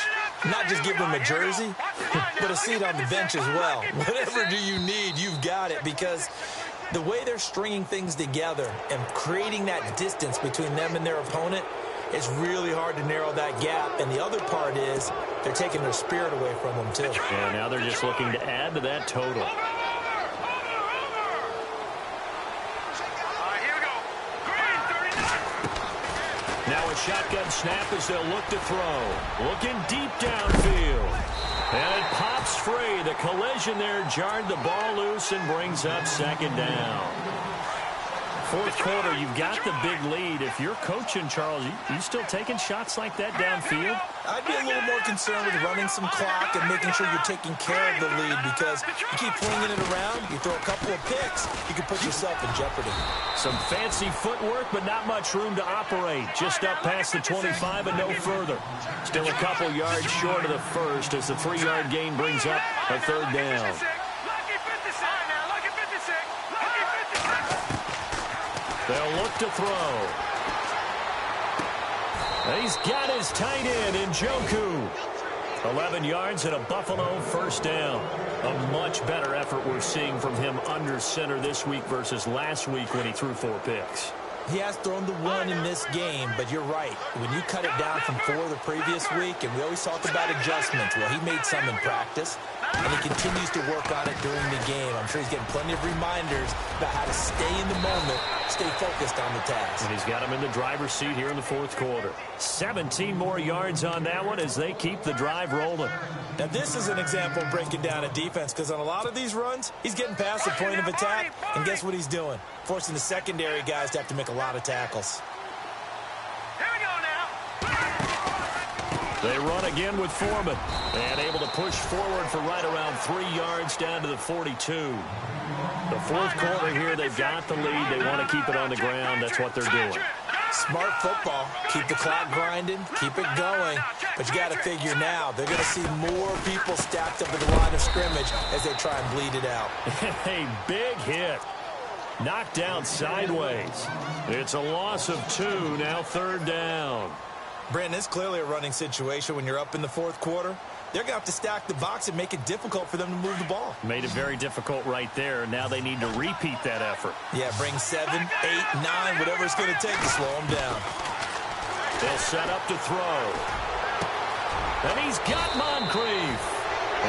not just give them a jersey, but a seat on the bench as well. Whatever do you need, you've got it, because the way they're stringing things together and creating that distance between them and their opponent, it's really hard to narrow that gap. And the other part is they're taking their spirit away from them, too. And now they're just looking to add to that total. Now a shotgun snap as they'll look to throw. Looking deep downfield. And it pops free. The collision there jarred the ball loose and brings up 2nd down. 4th quarter, you've got the big lead. If you're coaching, Charles, you still taking shots like that downfield? I'd be a little more concerned with running some clock and making sure you're taking care of the lead, because you keep flinging it around, you throw a couple of picks, you can put yourself in jeopardy. Some fancy footwork, but not much room to operate. Just up past the 25 and no further. Still a couple yards short of the first as the 3-yard gain brings up a 3rd down. They'll look to throw. And he's got his tight end in Njoku. 11 yards and a Buffalo 1st down. A much better effort we're seeing from him under center this week versus last week when he threw 4 picks. He has thrown the 1 in this game, but you're right. When you cut it down from 4 the previous week, and we always talk about adjustments, well, he made some in practice, and he continues to work on it during the game. I'm sure he's getting plenty of reminders about how to stay in the moment stay focused on the task. And he's got him in the driver's seat here in the fourth quarter. 17 more yards on that one as they keep the drive rolling. Now, this is an example of breaking down a defense, because on a lot of these runs, he's getting past the point of attack, and guess what he's doing? Forcing the secondary guys to have to make a lot of tackles. Here we go now. They run again with Foreman, and able to push forward for right around 3 yards down to the 42. The fourth quarter here, they've got the lead. They want to keep it on the ground. That's what they're doing. Smart football. Keep the clock grinding. Keep it going. But you got to figure now, they're going to see more people stacked up at the line of scrimmage as they try and bleed it out. A big hit. Knocked down sideways. It's a loss of 2, now third down. Brandon, it's clearly a running situation when you're up in the fourth quarter. They're going to have to stack the box and make it difficult for them to move the ball. Made it very difficult right there. Now they need to repeat that effort. Yeah, bring 7, 8, 9, whatever it's going to take to slow them down. They'll set up to throw. And he's got Moncrief.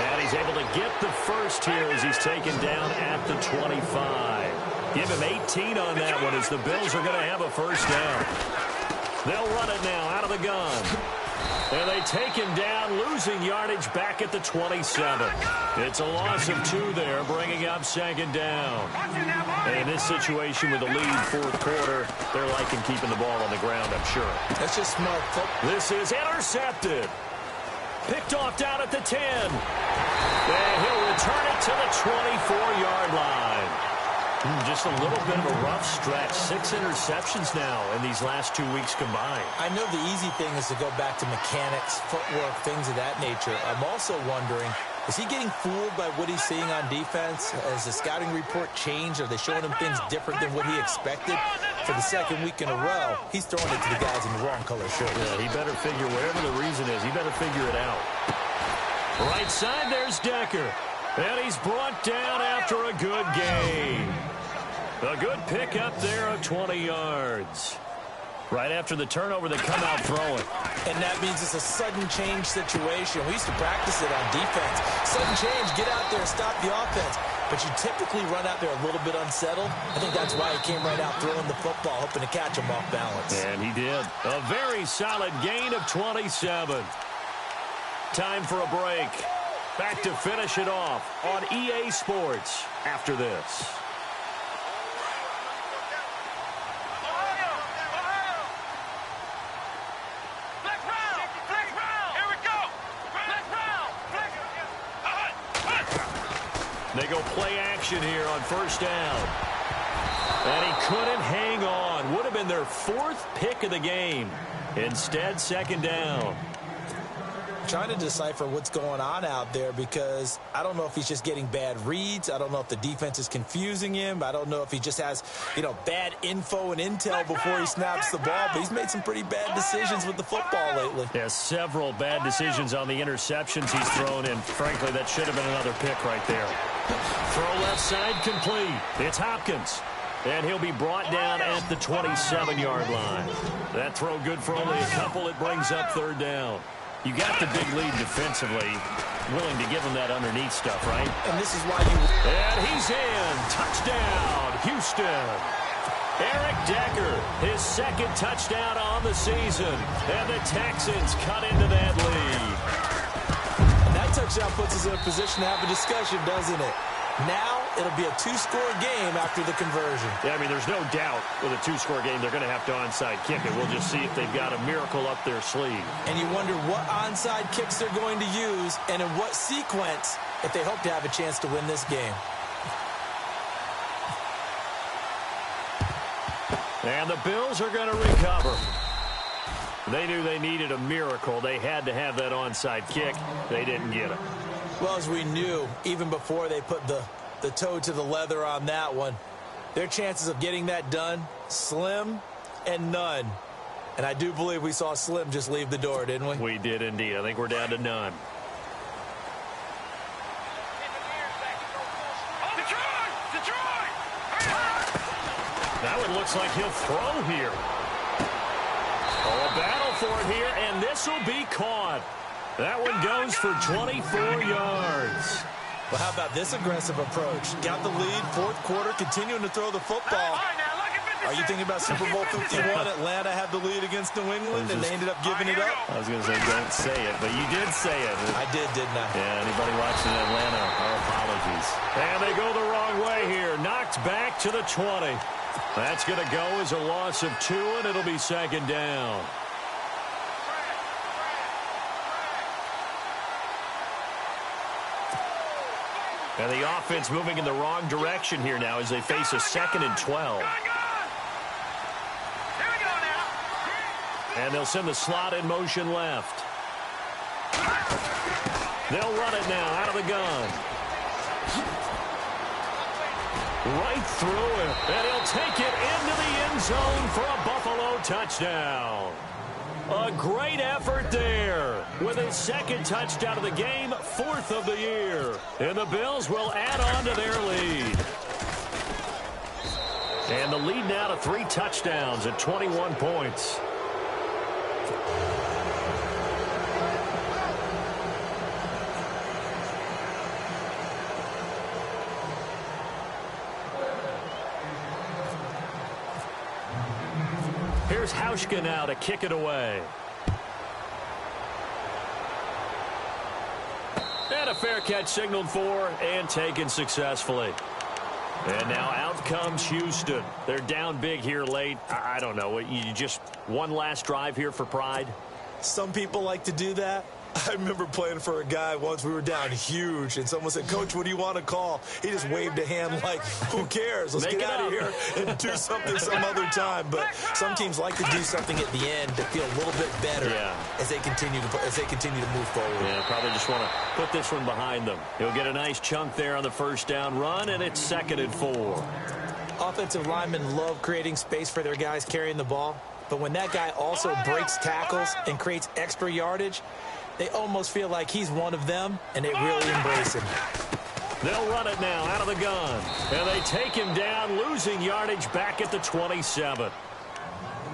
And he's able to get the first here as he's taken down at the 25. Give him 18 on that one as the Bills are going to have a first down. They'll run it now out of the gun. And they take him down, losing yardage back at the 27. It's a loss of 2 there, bringing up second down. And in this situation with the lead fourth quarter, they're liking keeping the ball on the ground, I'm sure. That's just smart football. This is intercepted. Picked off down at the 10. And he'll return it to the 24-yard line. Just a little bit of a rough stretch. 6 interceptions now in these last 2 weeks combined. I know the easy thing is to go back to mechanics, footwork, things of that nature. I'm also wondering, is he getting fooled by what he's seeing on defense? Has the scouting report changed? Are they showing him things different than what he expected? For the second week in a row, he's throwing it to the guys in the wrong color shirt. Yeah, he better figure, whatever the reason is, he better figure it out. Right side, there's Decker. And he's brought down after a good gain. A good pick up there of 20 yards. Right after the turnover, they come out throwing. And that means it's a sudden change situation. We used to practice it on defense. Sudden change, get out there, stop the offense. But you typically run out there a little bit unsettled. I think that's why he came right out throwing the football, hoping to catch him off balance. And he did. A very solid gain of 27. Time for a break. Back to finish it off on EA Sports after this. They go play action here on first down. And he couldn't hang on. Would have been their 4th pick of the game. Instead, second down. Trying to decipher what's going on out there, because I don't know if he's just getting bad reads. I don't know if the defense is confusing him. I don't know if he just has, bad info and intel before he snaps the ball. But he's made some pretty bad decisions with the football lately. Yeah, several bad decisions on the interceptions he's thrown in. Frankly, that should have been another pick right there. Throw left side complete. It's Hopkins. And he'll be brought down at the 27-yard line. That throw good for only a couple. It brings up third down. You got the big lead defensively, willing to give him that underneath stuff, right? And this is why you... And he's in. Touchdown, Houston. Eric Decker, his 2nd touchdown on the season. And the Texans cut into that lead. And that touchdown puts us in a position to have a discussion, doesn't it? Now, it'll be a 2-score game after the conversion. Yeah, I mean, there's no doubt with a 2-score game, they're going to have to onside kick it. We'll just see if they've got a miracle up their sleeve. And you wonder what onside kicks they're going to use and in what sequence if they hope to have a chance to win this game. And the Bills are going to recover. They knew they needed a miracle. They had to have that onside kick. They didn't get it. Well, as we knew, even before they put the toe to the leather on that one, their chances of getting that done, slim and none. And I do believe we saw Slim just leave the door, didn't we? We did indeed. I think we're down to none. That one looks like he'll throw here. Oh, a battle for it here, and this will be caught. That one goes for 24 yards. Well, how about this aggressive approach? Got the lead, fourth quarter, continuing to throw the football. Are Are you thinking about Super Bowl 51? Atlanta had the lead against New England, and they ended up giving it up? I was going to say, don't say it, but you did say it. I did, didn't I? Yeah, anybody watching Atlanta, our apologies. And they go the wrong way here. Knocked back to the 20. That's going to go as a loss of 2, and it'll be second down. And the offense moving in the wrong direction here now as they face a 2nd and 12. And they'll send the slot in motion left. They'll run it now out of the gun. Right through him. And he'll take it into the end zone for a Buffalo touchdown. A great effort there with his 2nd touchdown of the game, 4th of the year. And the Bills will add on to their lead. And the lead now to 3 touchdowns at 21 points. Here's Hauschka now to kick it away. And a fair catch signaled for and taken successfully. And now out comes Houston. They're down big here late. I don't know. You just one last drive here for pride? Some people like to do that. I remember playing for a guy once. We were down huge, and someone said, "Coach, what do you want to call?" He just waved a hand like, who cares? Let's get out of here and do something some other time. But some teams like to do something at the end to feel a little bit better as they continue to move forward. Yeah, probably just want to put this one behind them. He'll get a nice chunk there on the first down run, and it's 2nd and 4. Offensive linemen love creating space for their guys carrying the ball. But when that guy also breaks tackles and creates extra yardage, they almost feel like he's one of them, and they really embrace him. They'll run it now out of the gun. And they take him down, losing yardage back at the 27.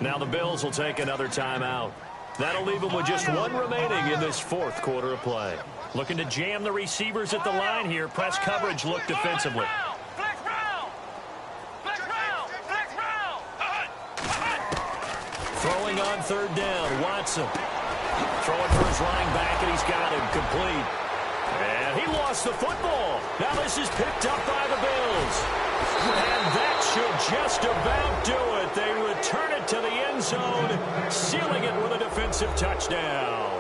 Now the Bills will take another timeout. That'll leave them with just 1 remaining in this 4th quarter of play. Looking to jam the receivers at the line here. Press coverage look defensively. Throwing on 3rd down, Watson. Throwing for his running back, and he's got him complete. And he lost the football. Now this is picked up by the Bills. And that should just about do it. They return it to the end zone, sealing it with a defensive touchdown.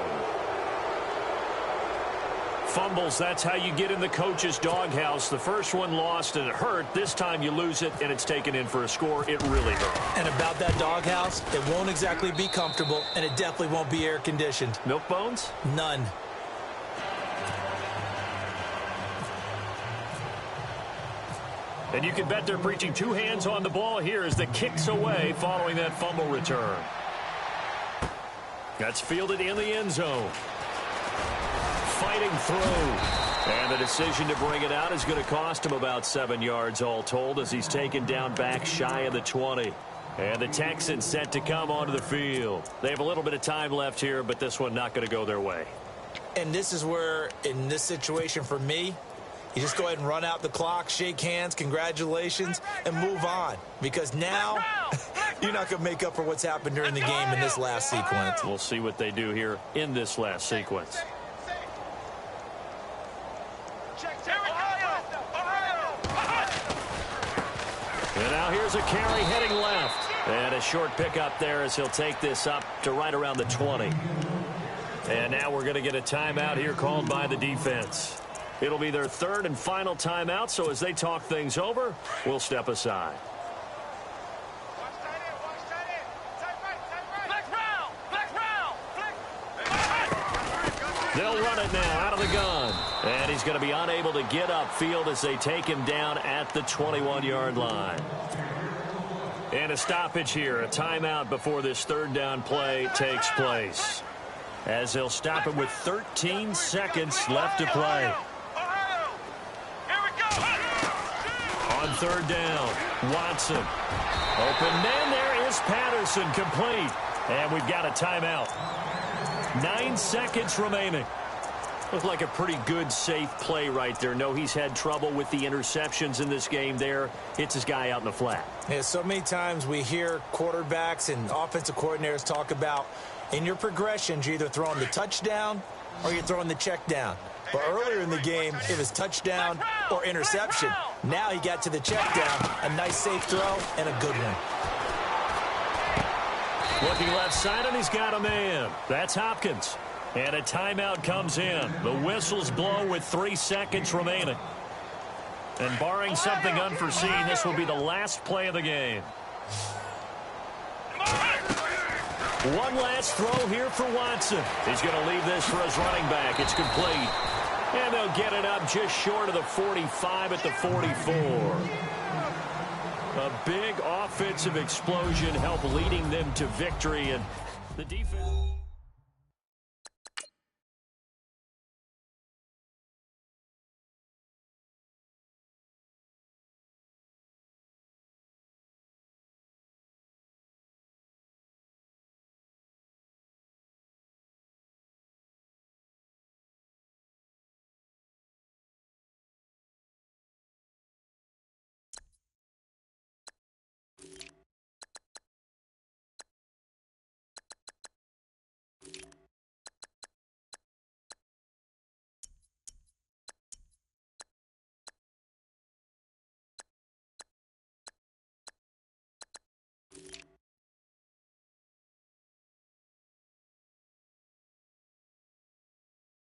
Fumbles, that's how you get in the coach's doghouse. The first one lost and it hurt. This time you lose it and it's taken in for a score. It really hurt. And about that doghouse, it won't exactly be comfortable, and it definitely won't be air-conditioned. Milk bones? None. And you can bet they're preaching 2 hands on the ball here as the kick's away following that fumble return. That's fielded in the end zone. Fighting through. And the decision to bring it out is going to cost him about 7 yards all told as he's taken down back shy of the 20. And the Texans set to come onto the field. They have a little bit of time left here, but this one not going to go their way. And this is where, in this situation for me, you just go ahead and run out the clock, shake hands, congratulations, and move on. Because now, you're not going to make up for what's happened during the game in this last sequence. We'll see what they do here in this last sequence. And now here's a carry heading left. And a short pickup there as he'll take this up to right around the 20. And now we're going to get a timeout here called by the defense. It'll be their 3rd and final timeout, so as they talk things over, we'll step aside. They'll run it now out of the gun. And he's going to be unable to get upfield as they take him down at the 21-yard line. And a stoppage here, a timeout before this 3rd down play takes place. As they'll stop it with 13 seconds left to play. On 3rd down, Watson. Open man, there is Patterson, complete. And we've got a timeout. 9 seconds remaining. Looked like a pretty good, safe play right there. No, he's had trouble with the interceptions in this game there. Hits his guy out in the flat. Yeah, so many times we hear quarterbacks and offensive coordinators talk about in your progressions, you're either throwing the touchdown or you're throwing the check down. But earlier in the game, it was touchdown or interception. Now he got to the check down, a nice safe throw, and a good one. Looking left side, and he's got a man. That's Hopkins. And a timeout comes in. The whistles blow with 3 seconds remaining. And barring something unforeseen, this will be the last play of the game. One last throw here for Watson. He's going to leave this for his running back. It's complete. And they'll get it up just short of the 45 at the 44. A big offensive explosion helped leading them to victory. And the defense...